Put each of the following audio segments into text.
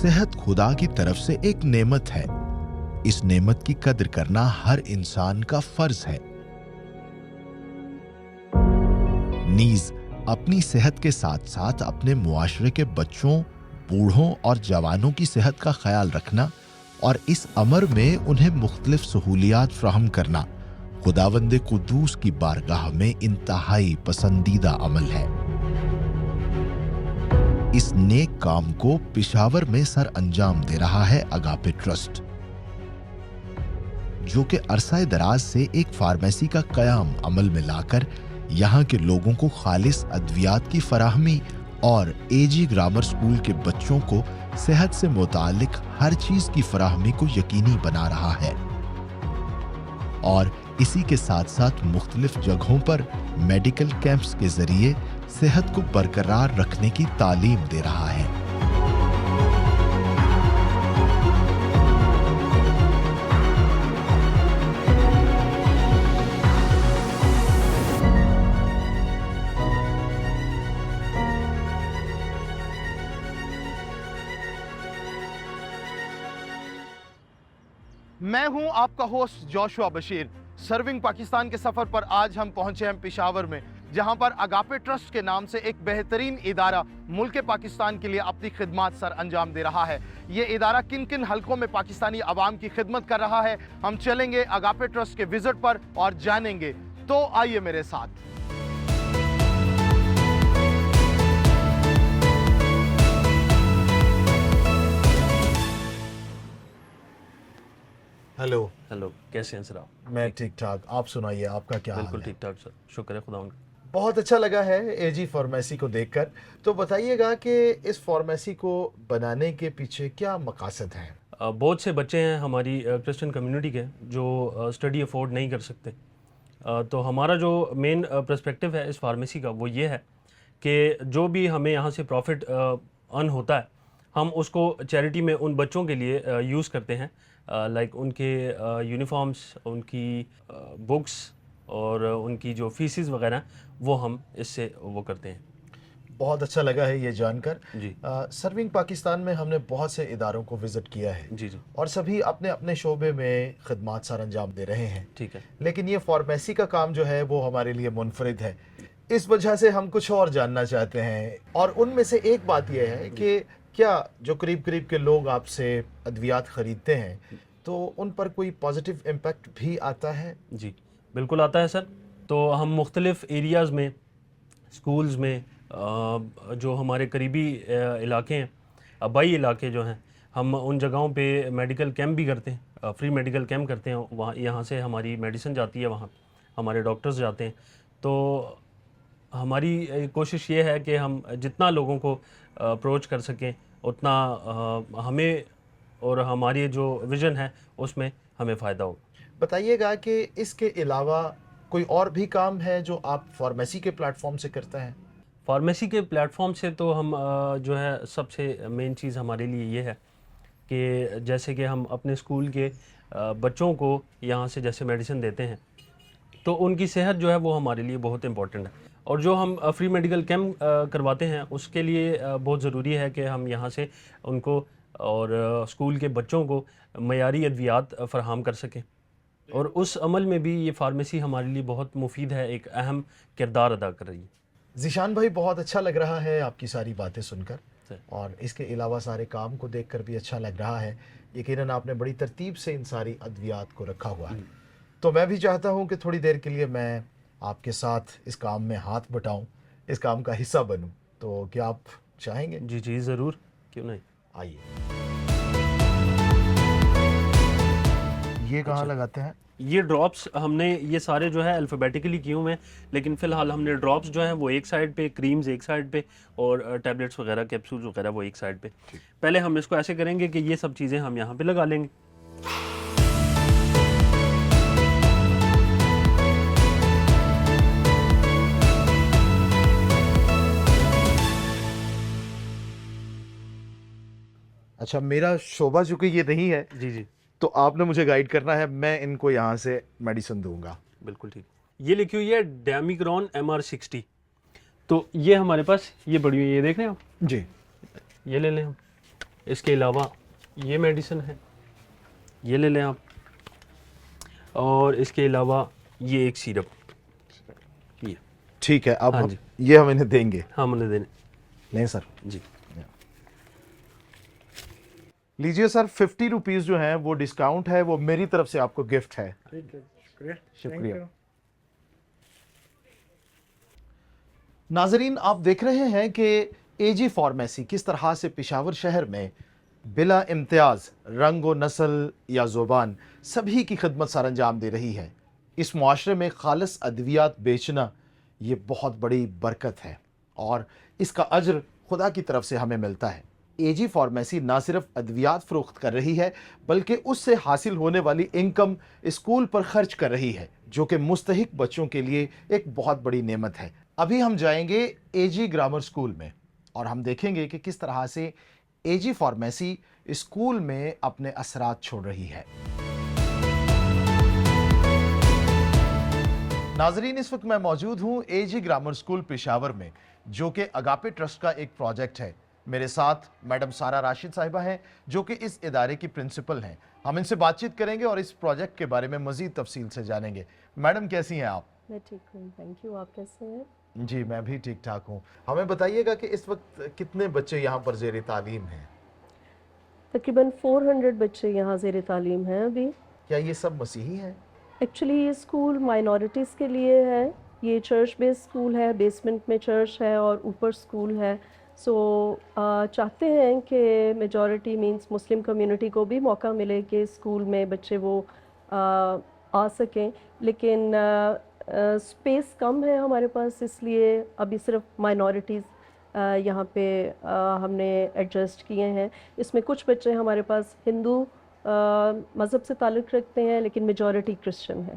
صحت خدا کی طرف سے ایک نعمت ہے. اس نعمت کی قدر کرنا ہر انسان کا فرض ہے. نیز اپنی صحت کے ساتھ ساتھ اپنے معاشرے کے بچوں، بوڑھوں اور جوانوں کی صحت کا خیال رکھنا اور اس امر میں انہیں مختلف سہولیات فراہم کرنا خداوند قدوس کی بارگاہ میں انتہائی پسندیدہ عمل ہے. اس نیک کام کو پشاور میں سر انجام دے رہا ہے اگاپے ٹرسٹ، جو کہ عرصہ دراز سے ایک فارمیسی کا قیام عمل میں لا کر یہاں کے لوگوں کو خالص ادویات کی فراہمی اور اے جی گرامر سکول کے بچوں کو صحت سے متعلق ہر چیز کی فراہمی کو یقینی بنا رہا ہے، اور اسی کے ساتھ ساتھ مختلف جگہوں پر میڈیکل کیمپس کے ذریعے صحت کو برقرار رکھنے کی تعلیم دے رہا ہے. میں ہوں آپ کا host Joshua Bashir. Serving Pakistan کے سفر پر آج ہم پہنچے ہیں پشاور میں، جہاں پر اگاپے ٹرسٹ کے نام سے ایک بہترین ادارہ ملک پاکستان کے لیے اپنی خدمات سر انجام دے رہا ہے. یہ ادارہ کن کن حلقوں میں پاکستانی عوام کی خدمت کر رہا ہے، ہم چلیں گے اگاپے ٹرسٹ کے وزٹ پر اور جانیں گے. تو آئیے میرے ساتھ. ہیلو. ہیلو، کیسے ہیں سر آپ؟ میں ٹھیک ٹھاک، آپ سنائیے، آپ کا کیا حال ہے؟ بالکل ٹھیک ٹھاک سر، شکر ہے خدا کا. بہت اچھا لگا ہے اے جی فارمیسی کو دیکھ کر. تو بتائیے گا کہ اس فارمیسی کو بنانے کے پیچھے کیا مقاصد ہیں؟ بہت سے بچے ہیں ہماری کرسچن کمیونٹی کے جو اسٹڈی افورڈ نہیں کر سکتے، تو ہمارا جو مین پرسپیکٹیو ہے اس فارمیسی کا وہ یہ ہے کہ جو بھی ہمیں یہاں سے پروفٹ ارن ہوتا ہے ہم اس کو چیریٹی میں ان بچوں کے لیے یوز کرتے ہیں، لائک ان کے یونیفارمس، ان کی بکس اور ان کی جو فیسز وغیرہ وہ ہم اس سے وہ کرتے ہیں. بہت اچھا لگا ہے یہ جان کر. جی. سرونگ پاکستان میں ہم نے بہت سے اداروں کو وزٹ کیا ہے. جی جی. اور سبھی اپنے اپنے شعبے میں خدمات سر انجام دے رہے ہیں. ٹھیک ہے. لیکن یہ فارمیسی کا کام جو ہے وہ ہمارے لیے منفرد ہے. اس وجہ سے ہم کچھ اور جاننا چاہتے ہیں، اور ان میں سے ایک بات یہ ہے کہ کیا جو قریب قریب کے لوگ آپ سے ادویات خریدتے ہیں تو ان پر کوئی پازیٹیو امپیکٹ بھی آتا ہے؟ جی بالکل آتا ہے سر. تو ہم مختلف ایریاز میں، سکولز میں، جو ہمارے قریبی علاقے ہیں، آبائی علاقے جو ہیں، ہم ان جگہوں پہ میڈیکل کیمپ بھی کرتے ہیں، فری میڈیکل کیمپ کرتے ہیں. وہاں یہاں سے ہماری میڈیسن جاتی ہے، وہاں ہمارے ڈاکٹرز جاتے ہیں. تو ہماری کوشش یہ ہے کہ ہم جتنا لوگوں کو اپروچ کر سکیں اتنا ہمیں اور ہماری جو ویژن ہے اس میں ہمیں فائدہ ہو. بتائیے گا کہ اس کے علاوہ کوئی اور بھی کام ہے جو آپ فارمیسی کے پلیٹ فارم سے کرتے ہیں؟ فارمیسی کے پلیٹ فارم سے تو ہم جو ہے سب سے مین چیز ہمارے لیے یہ ہے کہ جیسے کہ ہم اپنے اسکول کے بچوں کو یہاں سے جیسے میڈیسن دیتے ہیں تو ان کی صحت جو ہے وہ ہمارے لیے بہت امپورٹنٹ ہے. اور جو ہم فری میڈیکل کیمپ کرواتے ہیں اس کے لیے بہت ضروری ہے کہ ہم یہاں سے ان کو اور اسکول کے بچوں کو معیاری ادویات فراہم کر سکیں، اور اس عمل میں بھی یہ فارمیسی ہمارے لیے بہت مفید ہے، ایک اہم کردار ادا کر رہی ہے. ذیشان بھائی، بہت اچھا لگ رہا ہے آپ کی ساری باتیں سن کر، اور اس کے علاوہ سارے کام کو دیکھ کر بھی اچھا لگ رہا ہے. یقیناً آپ نے بڑی ترتیب سے ان ساری ادویات کو رکھا ہوا ہے. تو میں بھی چاہتا ہوں کہ تھوڑی دیر کے لیے میں آپ کے ساتھ اس کام میں ہاتھ بٹاؤں، اس کام کا حصہ بنوں. تو کیا آپ چاہیں گے؟ جی جی ضرور، کیوں نہیں. آئیے. یہ کہاں لگاتے ہیں؟ یہ ڈراپس ہم نے یہ سارے جو ہے الفابیٹیکلی کیے ہوئے ہیں، لیکن فی الحال ہم نے ڈراپس جو ہیں وہ ایک سائڈ پہ، کریمز ایک سائڈ پہ، اور ٹیبلٹس وغیرہ، کیپسولز وغیرہ وہ ایک سائڈ پہ. پہلے ہم اس کو ایسے کریں گے کہ یہ سب چیزیں ہم یہاں پہ لگا لیں گے. اچھا، میرا شعبہ چونکہ یہ نہیں ہے، جی جی، تو آپ نے مجھے گائیڈ کرنا ہے، میں ان کو یہاں سے میڈیسن دوں گا. بالکل ٹھیک. یہ لکھی ہوئی ہے ڈیمیگرون MR60. تو یہ ہمارے پاس یہ بڑی ہوئی ہے، یہ دیکھ رہے ہیں آپ؟ جی. یہ لے لیں ہم. اس کے علاوہ یہ میڈیسن ہے، یہ لے لیں آپ، اور اس کے علاوہ یہ ایک سیرپ، یہ ٹھیک ہے، اب ہاں جی، یہ ہم انہیں دیں گے. ہم انہیں دینے. لیں سر. جی لیجئے سر، 50 روپیز جو ہیں وہ ڈسکاؤنٹ ہے، وہ میری طرف سے آپ کو گفٹ ہے. شکریہ. ناظرین، آپ دیکھ رہے ہیں کہ اے جی فارمیسی کس طرح سے پشاور شہر میں بلا امتیاز رنگ و نسل یا زبان سبھی کی خدمت سر انجام دے رہی ہے. اس معاشرے میں خالص ادویات بیچنا یہ بہت بڑی برکت ہے اور اس کا اجر خدا کی طرف سے ہمیں ملتا ہے. اے جی فارمیسی نہ صرف ادویات فروخت کر رہی ہے بلکہ اس سے حاصل ہونے والی انکم اسکول پر خرچ کر رہی ہے، جو کہ مستحق بچوں کے لیے ایک بہت بڑی نعمت ہے. ابھی ہم جائیں گے اے جی گرامر اسکول میں اور ہم دیکھیں گے کہ کس طرح سے اے جی فارمیسی اسکول میں اپنے اثرات چھوڑ رہی ہے. ناظرین، اس وقت میں موجود ہوں اے جی گرامر اسکول پشاور میں، جو کہ اگاپے ٹرسٹ کا ایک پروجیکٹ ہے. میرے ساتھ میڈم سارہ راشد صاحبہ ہیں، جو کہ اس ادارے کی پرنسپل ہیں. ہم ان سے بات چیت کریں گے اور اس پروجیکٹ کے بارے میں مزید تفصیل سے جانیں گے. میڈم کیسی ہیں آپ؟ میں ٹھیک ہوں، تھینک یو. آپ کیسے ہیں؟ جی میں بھی ٹھیک ٹھاک ہوں. ہمیں بتائیے گا کہ اس وقت کتنے بچے یہاں پر زیر تعلیم ہیں؟ تقریباً 400 بچے یہاں زیر تعلیم ہیں ابھی. کیا یہ سب مسیحی ہیں؟ ایکچولی یہ اسکول مائنورٹیز کے لیے ہے. یہ چرچ بیس اسکول ہے، بیسمنٹ میں چرچ ہے اور اوپر اسکول ہے. سو چاہتے ہیں کہ میجورٹی مینس مسلم کمیونٹی کو بھی موقع ملے کہ اسکول میں بچے وہ آ سکیں، لیکن اسپیس کم ہے ہمارے پاس، اس لیے ابھی صرف مائنورٹیز یہاں پہ ہم نے ایڈجسٹ کیے ہیں. اس میں کچھ بچے ہمارے پاس ہندو مذہب سے تعلق رکھتے ہیں لیکن میجورٹی کرسچن ہے.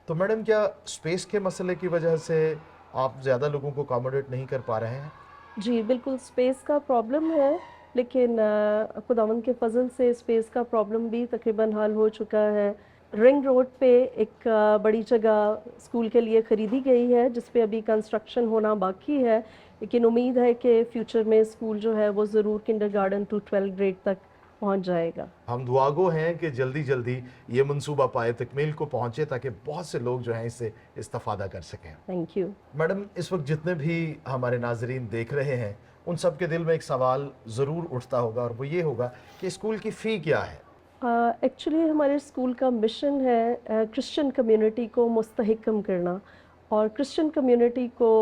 تو میڈم کیا اسپیس کے مسئلے کی وجہ سے آپ زیادہ لوگوں کو اکاموڈیٹ نہیں کر پا رہے ہیں؟ جی بالکل، اسپیس کا پرابلم ہے، لیکن خداوند کے فضل سے اسپیس کا پرابلم بھی تقریباً حل ہو چکا ہے. رنگ روڈ پہ ایک بڑی جگہ اسکول کے لیے خریدی گئی ہے جس پہ ابھی کنسٹرکشن ہونا باقی ہے، لیکن امید ہے کہ فیوچر میں اسکول جو ہے وہ ضرور کنڈر گارڈن ٹو 12 گریڈ تک پہنچ جائے گا. ہم دعاگو ہیں کہ جلدی جلدی یہ منصوبہ پائے تکمیل کو پہنچے تاکہ بہت سے لوگ جو ہیں اس سے استفادہ کر سکیں. Thank you. میڈم، اس وقت جتنے بھی ہمارے ناظرین دیکھ رہے ہیں ان سب کے دل میں ایک سوال ضرور اٹھتا ہوگا اور وہ یہ ہوگا کہ اسکول کی فی کیا ہے؟ ایکچولی ہمارے اسکول کا مشن ہے کرسچن کمیونٹی کو مستحکم کرنا اور کرسچن کمیونٹی کو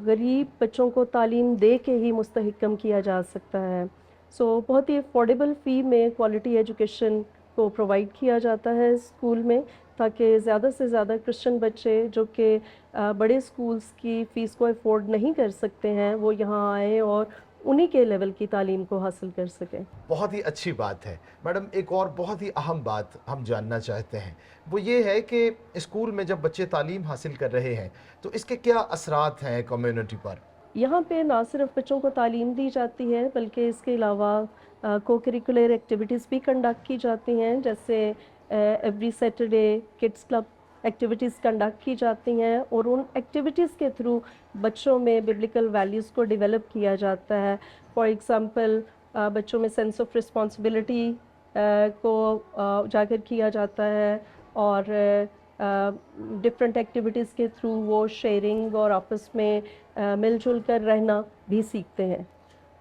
غریب بچوں کو تعلیم دے کے ہی مستحکم کیا جا سکتا ہے. سو بہت ہی افورڈیبل فی میں کوالٹی ایجوکیشن کو پرووائڈ کیا جاتا ہے اسکول میں، تاکہ زیادہ سے زیادہ کرسچن بچے جو کہ بڑے اسکولس کی فیس کو افورڈ نہیں کر سکتے ہیں وہ یہاں آئیں اور انہی کے لیول کی تعلیم کو حاصل کر سکیں. بہت ہی اچھی بات ہے. میڈم، ایک اور بہت ہی اہم بات ہم جاننا چاہتے ہیں، وہ یہ ہے کہ اسکول میں جب بچے تعلیم حاصل کر رہے ہیں تو اس کے کیا اثرات ہیں کمیونٹی پر؟ یہاں پہ نہ صرف بچوں کو تعلیم دی جاتی ہے بلکہ اس کے علاوہ کو کریکولر ایکٹیویٹیز بھی کنڈکٹ کی جاتی ہیں، جیسے every Saturday kids club activities conduct کی جاتی ہیں اور ان ایکٹیویٹیز کے تھرو بچوں میں ببلیکل ویلیوز کو ڈیولپ کیا جاتا ہے. فار ایگزامپل بچوں میں سینس آف رسپانسبلٹی کو اجاگر کیا جاتا ہے اور ڈفرینٹ ایکٹیویٹیز کے تھرو وہ شیئرنگ اور آپس میں مل جل کر رہنا بھی سیکھتے ہیں.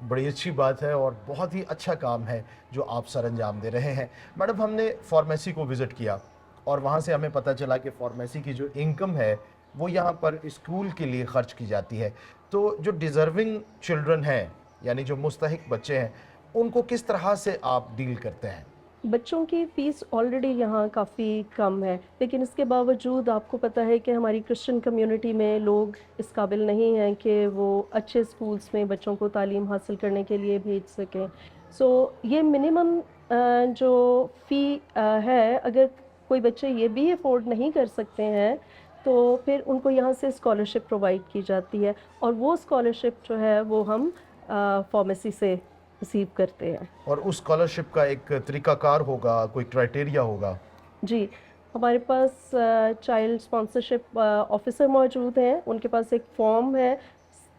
بڑی اچھی بات ہے اور بہت ہی اچھا کام ہے جو آپ سر انجام دے رہے ہیں. میڈم، ہم نے فارمیسی کو وزٹ کیا اور وہاں سے ہمیں پتہ چلا کہ فارمیسی کی جو انکم ہے وہ یہاں پر اسکول کے لیے خرچ کی جاتی ہے. تو جو ڈیزرونگ چلڈرن ہیں، یعنی جو مستحق بچے ہیں، ان کو کس طرح سے آپ ڈیل کرتے ہیں؟ بچوں کی فیس آلریڈی یہاں کافی کم ہے، لیکن اس کے باوجود آپ کو پتہ ہے کہ ہماری کرسچن کمیونٹی میں لوگ اس قابل نہیں ہیں کہ وہ اچھے اسکولس میں بچوں کو تعلیم حاصل کرنے کے لیے بھیج سکیں. سو یہ منیمم جو فی ہے، اگر کوئی بچے یہ بھی افورڈ نہیں کر سکتے ہیں تو پھر ان کو یہاں سے اسکالرشپ پرووائڈ کی جاتی ہے اور وہ اسکالرشپ جو ہے وہ ہم فارمیسی سے ریسیو کرتے ہیں. اور اس اسکالرشپ کا ایک طریقہ کار ہوگا، کوئی کرائٹیریا ہوگا؟ جی، ہمارے پاس چائلڈ اسپانسرشپ آفیسر موجود ہیں، ان کے پاس ایک فارم ہے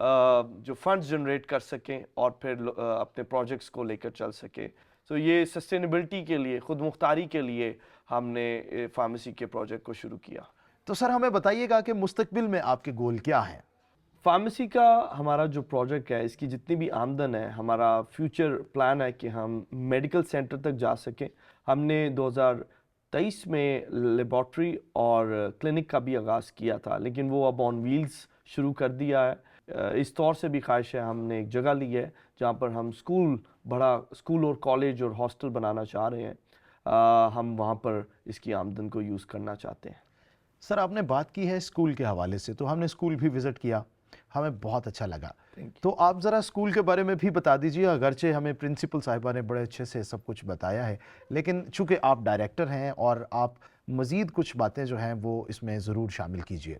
جو فنڈز جنریٹ کر سکیں اور پھر اپنے پروجیکٹس کو لے کر چل سکیں. تو یہ سسٹینیبلٹی کے لیے، خود مختاری کے لیے ہم نے فارمیسی کے پروجیکٹ کو شروع کیا. تو سر ہمیں بتائیے گا کہ مستقبل میں آپ کے گول کیا ہیں؟ فارمیسی کا ہمارا جو پروجیکٹ ہے، اس کی جتنی بھی آمدن ہے، ہمارا فیوچر پلان ہے کہ ہم میڈیکل سینٹر تک جا سکیں. ہم نے 2023 میں لیبارٹری اور کلینک کا بھی آغاز کیا تھا، لیکن وہ اب آن ویلز شروع کر دیا ہے. اس طور سے بھی خواہش ہے، ہم نے ایک جگہ لی ہے جہاں پر ہم بڑا اسکول اور کالج اور ہاسٹل بنانا چاہ رہے ہیں. ہم وہاں پر اس کی آمدن کو یوز کرنا چاہتے ہیں. سر آپ نے بات کی ہے اسکول کے حوالے سے، تو ہم نے اسکول بھی وزٹ کیا، ہمیں بہت اچھا لگا. تو آپ ذرا اسکول کے بارے میں بھی بتا دیجیے. اگرچہ ہمیں پرنسپل صاحبہ نے بڑے اچھے سے سب کچھ بتایا ہے، لیکن چونکہ آپ ڈائریکٹر ہیں اور آپ مزید کچھ باتیں جو ہیں وہ اس میں ضرور شامل کیجیے.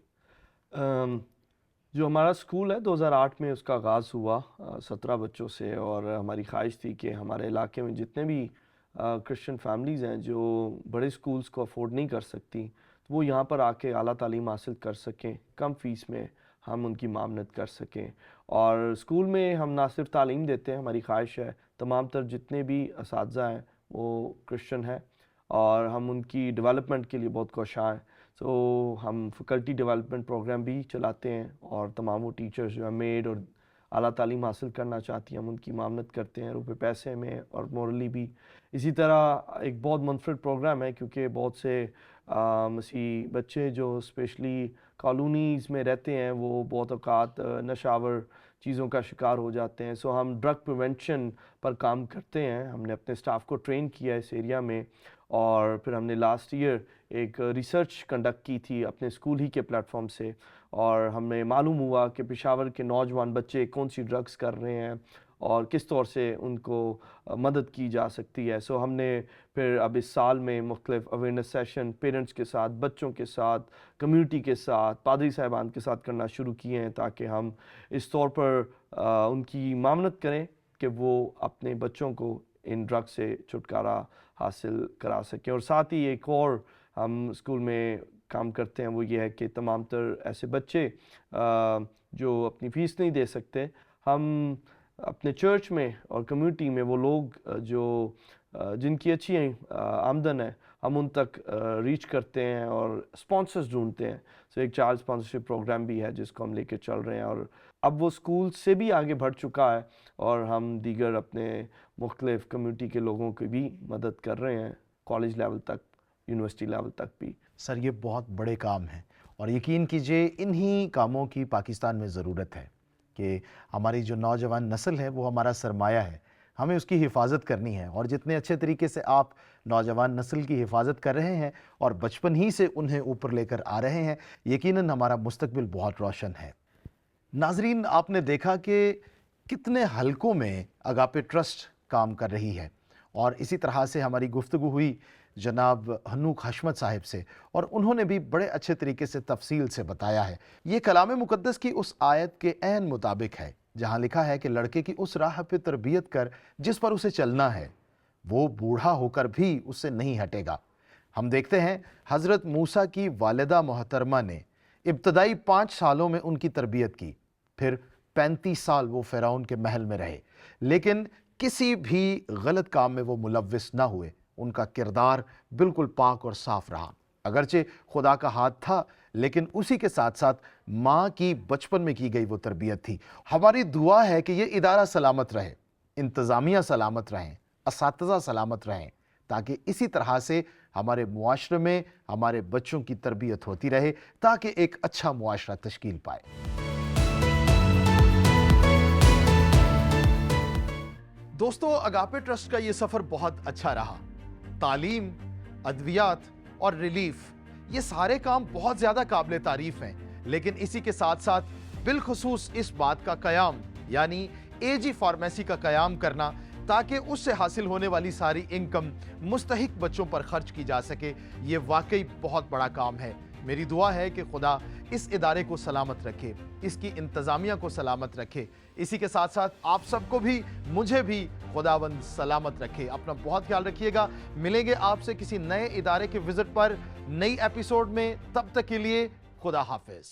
جو ہمارا اسکول ہے 2008 میں اس کا آغاز ہوا 17 بچوں سے، اور ہماری خواہش تھی کہ ہمارے علاقے میں جتنے بھی کرسچن فیملیز ہیں جو بڑے اسکولز کو افورڈ نہیں کر سکتی، تو وہ یہاں پر آ کے اعلیٰ تعلیم حاصل کر سکیں. کم فیس میں ہم ان کی معاونت کر سکیں. اور اسکول میں ہم نہ صرف تعلیم دیتے ہیں، ہماری خواہش ہے تمام تر جتنے بھی اساتذہ ہیں وہ کرسچن ہیں، اور ہم ان کی ڈیولپمنٹ کے لیے بہت کوشاں ہیں. تو ہم فیکلٹی ڈیولپمنٹ پروگرام بھی چلاتے ہیں، اور تمام وہ ٹیچرز جو ہیں میڈ اور اعلیٰ تعلیم حاصل کرنا چاہتی ہیں، ہم ان کی معاونت کرتے ہیں روپے پیسے میں اور مورلی بھی. اسی طرح ایک بہت منفرد پروگرام ہے، کیونکہ بہت سے مسیحی بچے جو اسپیشلی کالونیز میں رہتے ہیں وہ بہت اوقات نشہ آور چیزوں کا شکار ہو جاتے ہیں. سو ہم ڈرگ پریونشن پر کام کرتے ہیں. ہم نے اپنے اسٹاف کو ٹرین کیا اس ایریا میں، اور پھر ہم نے لاسٹ ایئر ایک ریسرچ کنڈکٹ کی تھی اپنے اسکول ہی کے پلیٹ فارم سے، اور ہمیں معلوم ہوا کہ پشاور کے نوجوان بچے کون سی ڈرگس کر رہے ہیں اور کس طور سے ان کو مدد کی جا سکتی ہے. سو ہم نے پھر اب اس سال میں مختلف اویئرنیس سیشن پیرنٹس کے ساتھ، بچوں کے ساتھ، کمیونٹی کے ساتھ، پادری صاحبان کے ساتھ کرنا شروع کیے ہیں، تاکہ ہم اس طور پر ان کی معاونت کریں کہ وہ اپنے بچوں کو ان ڈرگ سے چھٹکارا حاصل کرا سکیں. اور ساتھ ہی ایک اور ہم اسکول میں کام کرتے ہیں، وہ یہ ہے کہ تمام تر ایسے بچے جو اپنی فیس نہیں دے سکتے، ہم اپنے چرچ میں اور کمیونٹی میں وہ لوگ جو جن کی اچھی آمدن ہے، ہم ان تک ریچ کرتے ہیں اور اسپانسرز ڈھونڈتے ہیں. سو ایک چائلڈ اسپانسرشپ پروگرام بھی ہے جس کو ہم لے کے چل رہے ہیں، اور اب وہ اسکول سے بھی آگے بڑھ چکا ہے، اور ہم دیگر اپنے مختلف کمیونٹی کے لوگوں کی بھی مدد کر رہے ہیں، کالج لیول تک، یونیورسٹی لیول تک بھی. سر یہ بہت بڑے کام ہیں، اور یقین کیجئے انہی کاموں کی پاکستان میں ضرورت ہے کہ ہماری جو نوجوان نسل ہے وہ ہمارا سرمایہ ہے، ہمیں اس کی حفاظت کرنی ہے. اور جتنے اچھے طریقے سے آپ نوجوان نسل کی حفاظت کر رہے ہیں اور بچپن ہی سے انہیں اوپر لے کر آ رہے ہیں، یقیناً ہمارا مستقبل بہت روشن ہے. ناظرین، آپ نے دیکھا کہ کتنے حلقوں میں اگاپے ٹرسٹ کام کر رہی ہے، اور اسی طرح سے ہماری گفتگو ہوئی جناب ہنوک حشمت صاحب سے، اور انہوں نے بھی بڑے اچھے طریقے سے تفصیل سے بتایا ہے. یہ کلام مقدس کی اس آیت کے عین مطابق ہے جہاں لکھا ہے کہ لڑکے کی اس راہ پہ تربیت کر جس پر اسے چلنا ہے، وہ بوڑھا ہو کر بھی اس سے نہیں ہٹے گا. ہم دیکھتے ہیں حضرت موسیٰ کی والدہ محترمہ نے ابتدائی 5 سالوں میں ان کی تربیت کی، پھر 35 سال وہ فرعون کے محل میں رہے، لیکن کسی بھی غلط کام میں وہ ملوث نہ ہوئے. ان کا کردار بالکل پاک اور صاف رہا. اگرچہ خدا کا ہاتھ تھا، لیکن اسی کے ساتھ ساتھ ماں کی بچپن میں کی گئی وہ تربیت تھی. ہماری دعا ہے کہ یہ ادارہ سلامت رہے، انتظامیہ سلامت رہیں، اساتذہ سلامت رہیں، تاکہ اسی طرح سے ہمارے معاشرے میں ہمارے بچوں کی تربیت ہوتی رہے، تاکہ ایک اچھا معاشرہ تشکیل پائے. دوستو، اگاپے ٹرسٹ کا یہ سفر بہت اچھا رہا. تعلیم، ادویات اور ریلیف، یہ سارے کام بہت زیادہ قابل تعریف ہیں، لیکن اسی کے ساتھ ساتھ بالخصوص اس بات کا قیام، یعنی اے جی فارمیسی کا قیام کرنا، تاکہ اس سے حاصل ہونے والی ساری انکم مستحق بچوں پر خرچ کی جا سکے، یہ واقعی بہت بڑا کام ہے. میری دعا ہے کہ خدا اس ادارے کو سلامت رکھے، اس کی انتظامیہ کو سلامت رکھے. اسی کے ساتھ ساتھ آپ سب کو بھی، مجھے بھی خداوند سلامت رکھے. اپنا بہت خیال رکھیے گا. ملیں گے آپ سے کسی نئے ادارے کے وزٹ پر، نئی ایپیسوڈ میں. تب تک کے لیے خدا حافظ.